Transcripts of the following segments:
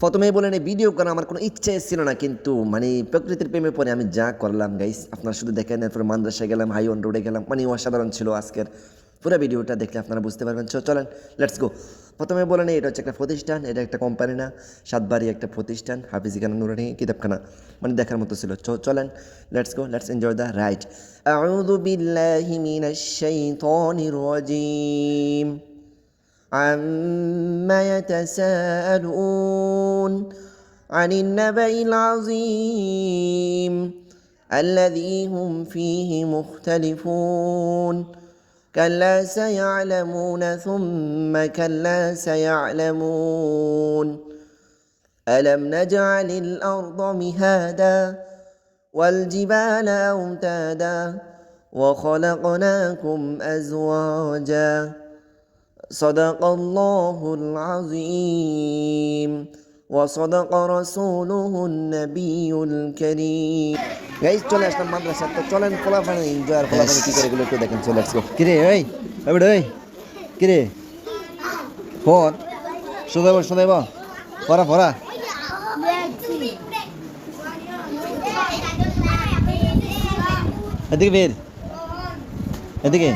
প্রথমেই বলেন এই ভিডিও করা আমার কোনো ইচ্ছাই ছিল না, কিন্তু মানে প্রকৃতির প্রেমে পরে আমি যা করলাম গাইস, আপনারা শুধু দেখেন। এরপরে মাদ্রাসায় গেলাম, হাই অন রোডে গেলাম, মানে অসাধারণ ছিল আজকের পুরো ভিডিওটা দেখলে আপনারা বুঝতে পারবেন। চলেন লেটস গো। প্রথমে বলেন এটা হচ্ছে একটা প্রতিষ্ঠান, এটা একটা কোম্পানি না, সাতবাড়ি একটা প্রতিষ্ঠান, হাফিজ খান নুরানি কিতাবখানা, মানে দেখার মতো ছিল। চলেন let's go, let's enjoy the ride. আউযু বিল্লাহি মিনাশ শাইতানির রাজিম। عما يتساءلون عن النبأ العظيم الذي هم فيه مختلفون كلا سيعلمون ثم كلا سيعلمون ألم نجعل الأرض مهادا والجبال أوتادا وخلقناكم أزواجا صدق الله العظيم وصدق رسوله النبي الكريم. গাইস চলে আসলাম মাদ্রাসা, তো চলেন ফলাফল এনজয়। আর ফলাফল কি করে এগুলো একটু দেখেন। চলে লেটস গো। কিরে এই এবারে এই কিরে ফোন শোনাইব পড়া পড়া এদিকে বের এদিকে।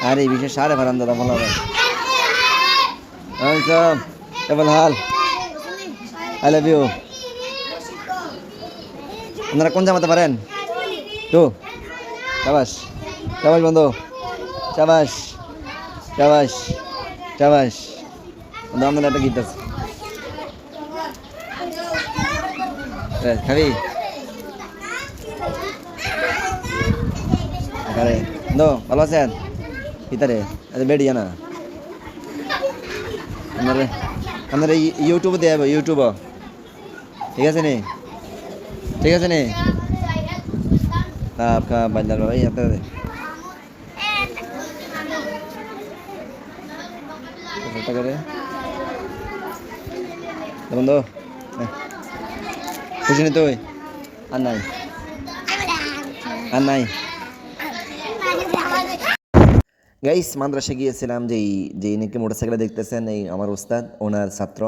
আরে বিশেষ সাড়ে ভাড়ান দাদা বলা কেবল হাল আই লাভ ইউ। আপনারা কোন জামাতে পারেন? তো চাবাস চাবাস বন্ধু, চাবাস চাবাস চাবাস বন্ধু। আমাদের একটা গীত আছে, খাবি? আরে বন্ধু ভালো আছেন? ভিতরে আচ্ছা বেড়িয়া না আপনারা ইউটিউবে দেব, ইউটিউব ঠিক আছে নি? ঠিক আছে নি? आपका बंदर भाई आता है तो करे बंदो खुश नहीं तो अन्नाई अन्नाई। গাইস মাদ্রাসা গিয়েছিলাম, যেই নাকি মোটরসাইকেলে দেখতেছেন এই আমার ওস্তাদ, ওনার ছাত্র,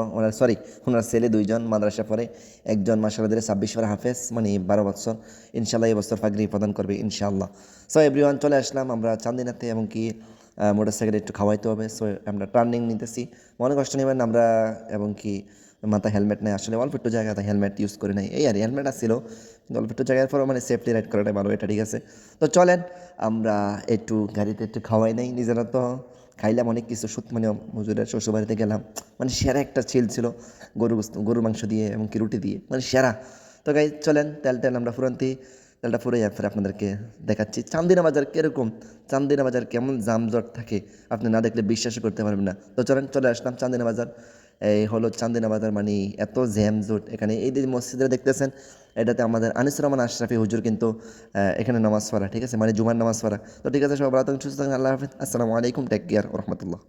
ওনার ছেলে দুইজন মাদ্রাসা পড়ে। একজন মাশাআল্লাহ 26 বার হাফেজ, মানে 12 বছর, ইনশাআল্লাহ এই বছর পাগড়ি প্রদান করবে ইনশাআল্লাহ। সো এভরিওয়ান চলে আসলাম আমরা চান্দিনাতে, এবং কি মোটরসাইকেলে একটু খাওয়াইতে হবে। সো আমরা টার্নিং নিতেছি, মনে কষ্ট নেবেন আমরা, এবং কি মাথায় হেলমেট নেই, আসলে অল্প একটু জায়গাতে হেলমেট ইউজ করে নাই, এই আর হেলমেট আসছিল কিন্তু অল্প একটু জায়গার পরও মানে সেফটি রাইড করাটাই ভালো, এটা ঠিক আছে। তো চলেন আমরা একটু গাড়িতে একটু খাওয়াই নাই, নিজেরা তো খাইলাম অনেক কিছু। মানে হুজুরের শ্বশুরবাড়িতে গেলাম, মানে সেরা একটা ছিল গরুর মাংস দিয়ে এবং কি রুটি দিয়ে, মানে সেরা। তো গাই চলেন তেল আমরা তেলটা ফুরে এরপরে আপনাদেরকে দেখাচ্ছি চান্দিনা বাজার কীরকম, চান্দিনা বাজার কেমন জামজট থাকে, আপনি না দেখলে বিশ্বাসই করতে পারবেন না। তো চলে আসলাম চান্দিনা বাজার। এই হলো চান্দিনা বাজার, মানে এত জ্যামজট এখানে। এই যে মসজিদে দেখতেছেন, এটাতে আমাদের আনিসুর রহমান আশরাফি হুজুর কিন্তু এখানে নামাজ পড়া, ঠিক আছে, মানে জুমার নামাজ পড়া। তো ঠিক আছে, সব ভালো থাকুন, সুস্থ থাকুন, আল্লাহ হাফিজ, আসসালামু আলাইকুম, টেক কেয়ার, রহমতুল্লাহ।